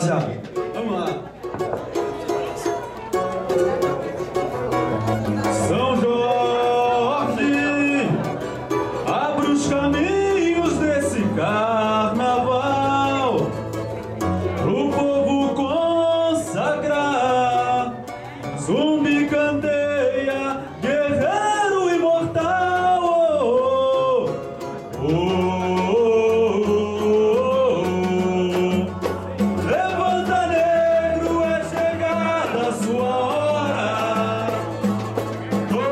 Vamos lá. São Jorge, abre os caminhos desse carnaval pro povo consagrar. Zumbi candeia, guerreiro imortal. Oh, oh, oh, oh. Levanta, negro, é chegada a sua hora. Oh, oh,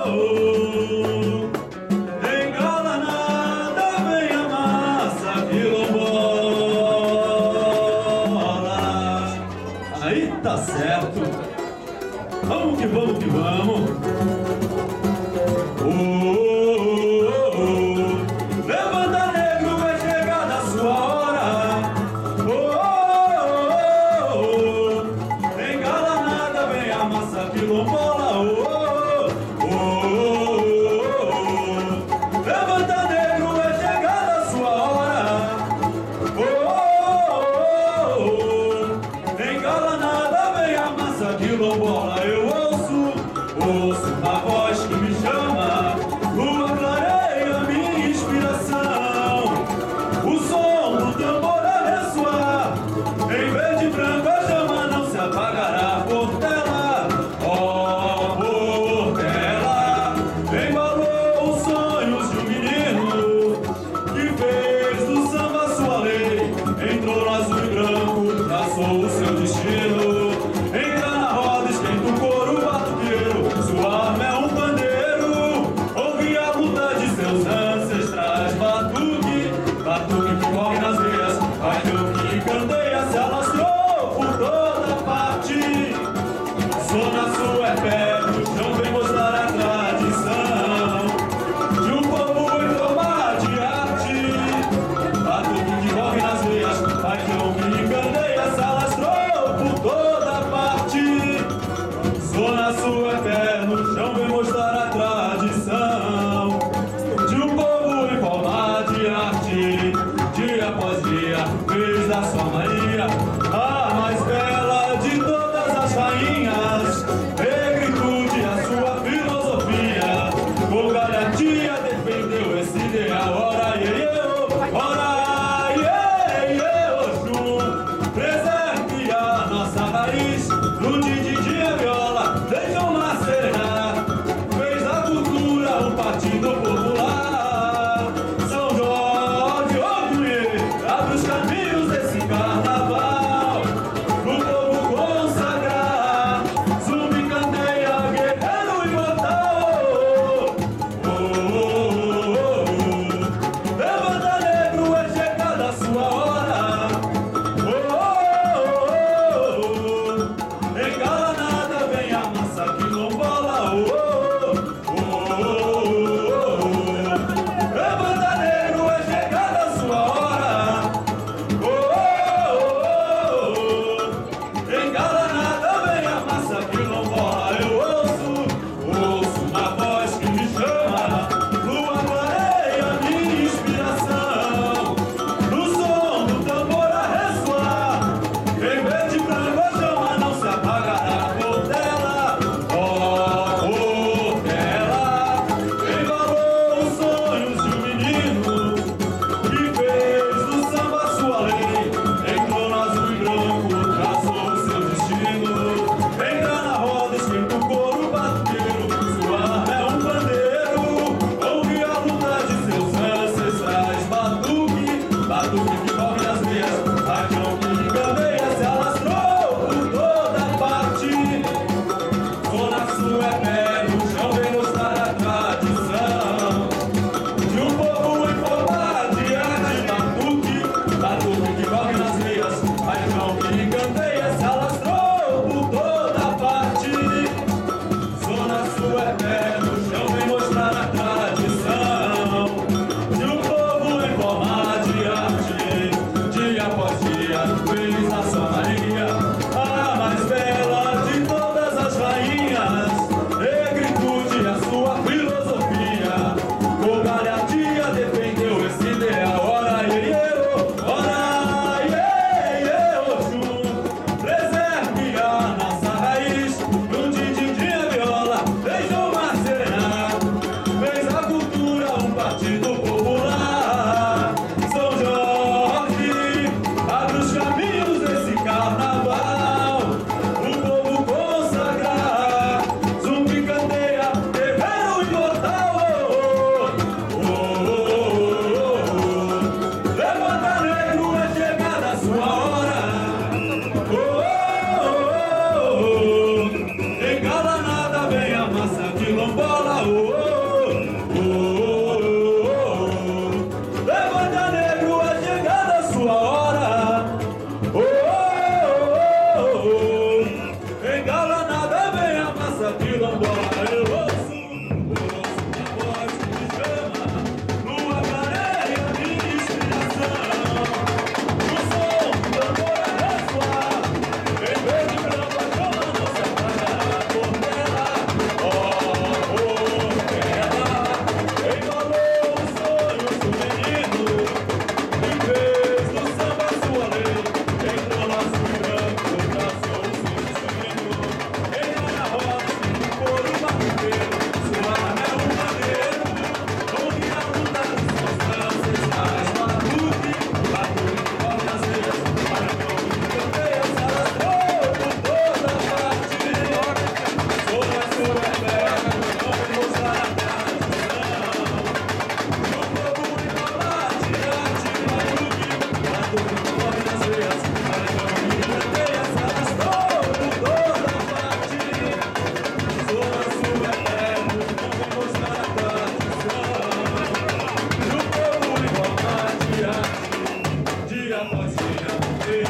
oh, oh. Engala nada, vem a massa quilombola. Aí tá certo. Vamos que vamos que vamos. Oh, oh, oh. Levanta, negro, vai chegar da sua hora. Oh, oh, oh, oh. Engala nada, vem a massa quilombola. Oh, oh, oh, oh. Levanta, negro, vai chegar da sua hora. Oh, oh, oh. Engala nada, vem a massa quilombola. Eu ouço a voz que me chama. Lua clareia minha inspiração. O som do tambor a ressoar. Em verde e branco a chama não se apagará. Portela, ó Portela, embalou os sonhos de um menino que fez do samba sua lei. Entrou no azul e branco, traçou o seu destino. Entra na roda, esquenta o couro batuqueiro. Sua arma é um pandeiro. Ouve a luta de seus ancestrais. Batuque, batuque que corre nas veias. Paixão que candeia se alastrou por toda parte. Zona Sul é pé no chão, vem mostrar a tradição de um povo em forma de arte. Batuque que corre nas veias. Paixão que candeia se alastrou por toda parte. Zona Sul é pé no chão, vem mostrar a tradição de um povo em forma de arte. Dia após dia, fez da sua Maria a mais bela de todas as rainhas. Negritude, a sua filosofia, com garantia defendeu esse ideal. Ora, iê, ora, iê, Oxum, preserve a nossa raiz. No didi a viola, deixam na serena, fez da cultura um partido popular. São Jorge, abre os caminhos desse carnaval pro povo consagrar. Zumbi candeia, guerreiro imortal. Oh, oh, oh, oh. Levanta, negro, é chegada a sua hora. Oh, oh, oh, oh. Engala nada, vem a massa quilombola. Oh, oh, oh, oh. Levanta, negro, é chegada a sua hora. Oh, oh, oh. Engala nada, vem a massa quilombola. Eu ouço uma voz que me chama. Lua clareia minha inspiração. No som do tambor a ressoar. Em verde e branco a chama não se apagará. Portela, ó Portela, embalou os sonhos de um menino que fez do samba sua lei. Entrou no azul e branco, traçou o seu destino. Entra na roda, esquenta o couro batuqueiro. Sua arma é um pandeiro. Ouve a luta de seus ancestrais. Batuque, batuque que corre nas veias. Paixão que candeia se alastrou por toda parte. Zona Sul é pé no chão, vem mostrar a tradição de um povo em forma de arte. Batuque, batuque que corre nas veias. Paixão que candeia se alastrou por toda parte. Zona Sul é pé no chão, vem mostrar a tradição de um povo em forma de arte. Dia após dia, feliz a Valeu,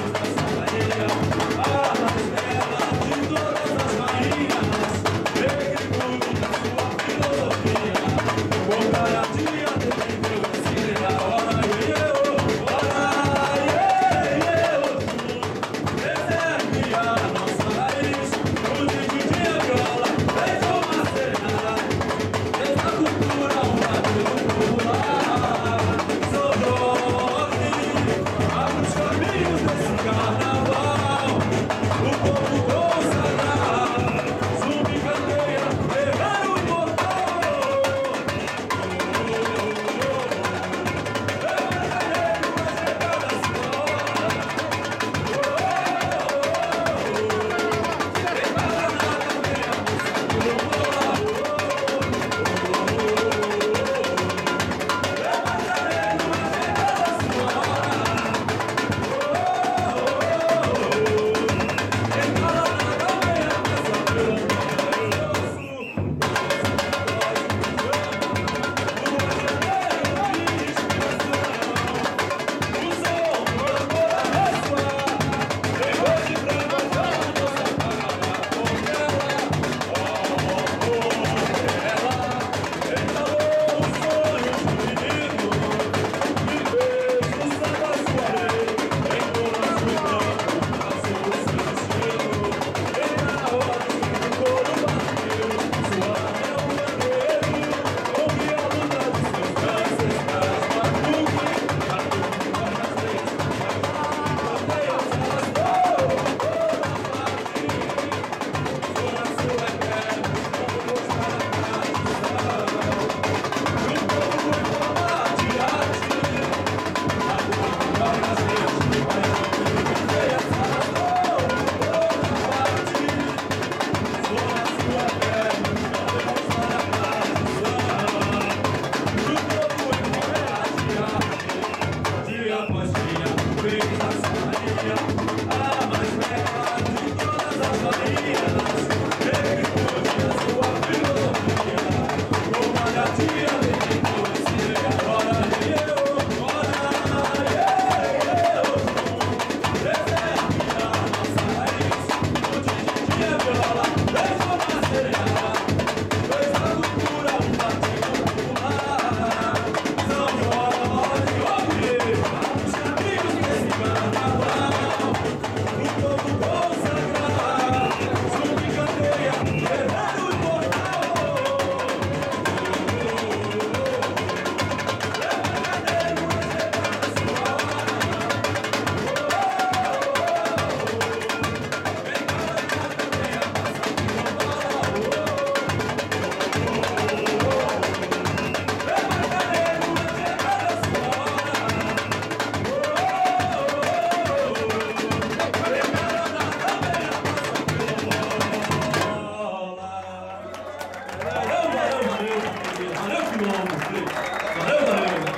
valeu.